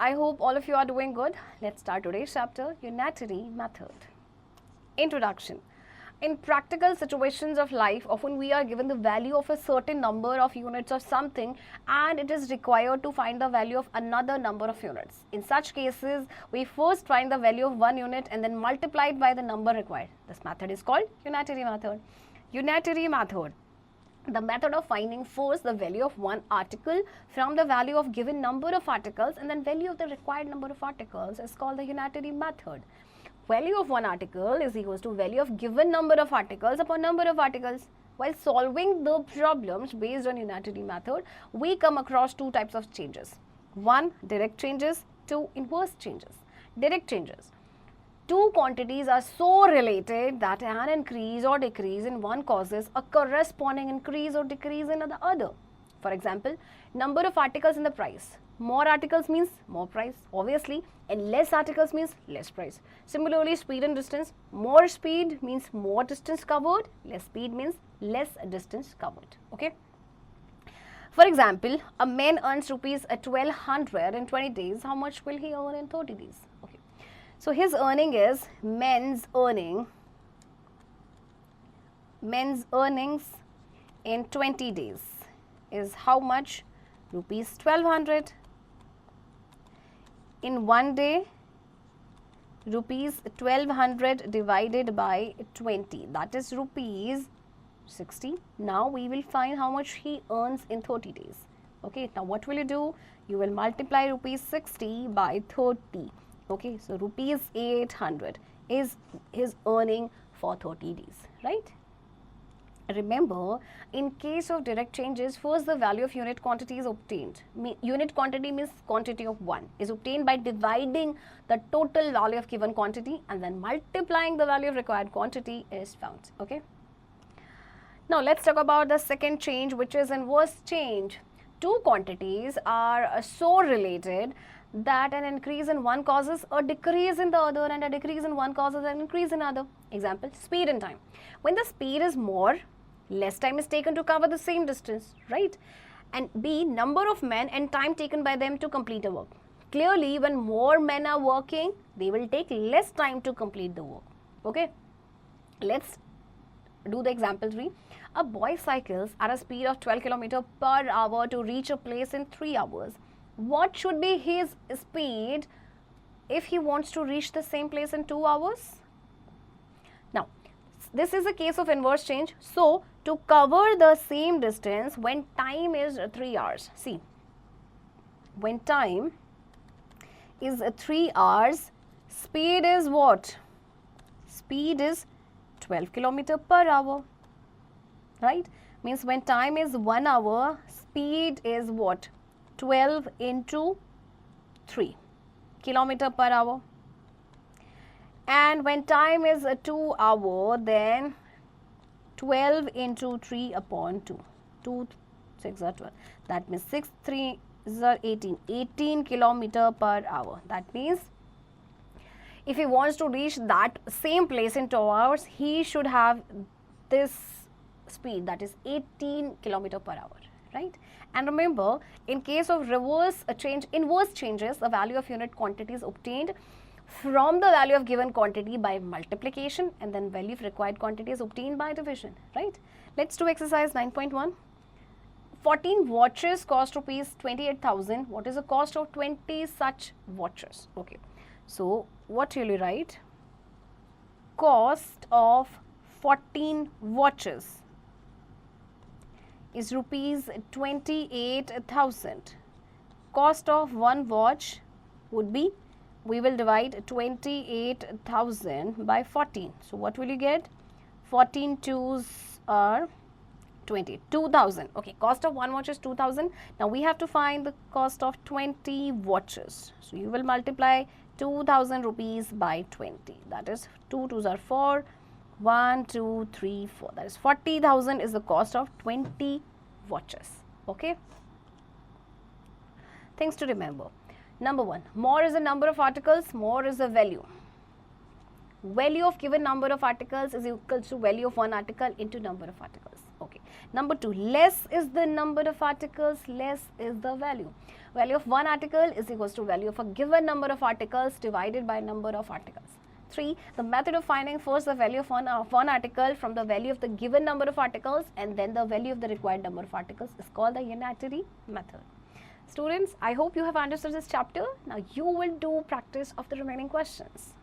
I hope all of you are doing good. Let's start today's chapter, Unitary method. Introduction. In practical situations of life, often we are given the value of a certain number of units of something and it is required to find the value of another number of units. In such cases, we first find the value of one unit and then multiply it by the number required. This method is called unitary method. Unitary method. The method of finding first the value of one article from the value of given number of articles and then value of the required number of articles is called the unitary method. Value of one article is equals to value of given number of articles upon number of articles. While solving the problems based on unitary method, we come across two types of changes. One, direct changes. Two, inverse changes. Direct changes. Two quantities are so related that an increase or decrease in one causes a corresponding increase or decrease in the other. For example, number of articles in the price. More articles means more price, obviously, and less articles means less price. Similarly, speed and distance. More speed means more distance covered, less speed means less distance covered. Okay. For example, a man earns rupees 1200 in 20 days. How much will he earn in 30 days? Okay. So his earning is men's earnings in 20 days is how much? Rupees 1200. In one day, rupees 1200 divided by 20, that is rupees 60. Now we will find how much he earns in 30 days. Okay, now what will you do? You will multiply rupees 60 by 30. Okay, so rupees 800 is his earning for 30 days, right? Remember, in case of direct changes, first the value of unit quantity is obtained. Unit quantity means quantity of 1 is obtained by dividing the total value of given quantity and then multiplying the value of required quantity is found. Okay. Now let's talk about the second change, which is inverse change. Two quantities are so related that an increase in one causes a decrease in the other and a decrease in one causes an increase in other. Example, speed and time. When the speed is more, less time is taken to cover the same distance, right? And B, number of men and time taken by them to complete a work. Clearly, when more men are working, they will take less time to complete the work. Okay, let's do the example 3. A boy cycles at a speed of 12 km per hour to reach a place in 3 hours. What should be his speed if he wants to reach the same place in 2 hours? Now, this is a case of inverse change. So, to cover the same distance when time is 3 hours, see, when time is 3 hours, speed is what? Speed is 12 km per hour, right? Means when time is 1 hour, speed is what? 12 into 3 km per hour. And when time is 2 hour, then 12 into 3 upon 2. 2, 6 are 12. That means 6, 3 is 18. 18 km per hour. That means if he wants to reach that same place in 2 hours, he should have this speed, that is 18 km per hour, right? And remember, in case of inverse changes, the value of unit quantity is obtained from the value of given quantity by multiplication and then value of required quantity is obtained by division, right? Let's do exercise 9.1. 14 watches cost rupees 28,000. What is the cost of 20 such watches? Okay, so what will you write? Cost of 14 watches is rupees 28,000. Cost of one watch would be, we will divide 28,000 by 14. So what will you get? 14 twos are 20. 2,000. Okay, cost of one watch is 2,000. Now we have to find the cost of 20 watches. So you will multiply 2,000 rupees by 20. That is 2 twos are 4. 1, 2, 3, 4. That is 40,000 is the cost of 20 watches. Okay. Things to remember. Number 1, more is the number of articles, more is the value. value of given number of articles is equal to value of one article into number of articles. Okay. Number 2, less is the number of articles, less is the value. Value of one article is equals to value of a given number of articles divided by number of articles. 3, the method of finding first the value of one article from the value of the given number of articles and then the value of the required number of articles is called the unitary method. Students, I hope you have understood this chapter. Now you will do practice of the remaining questions.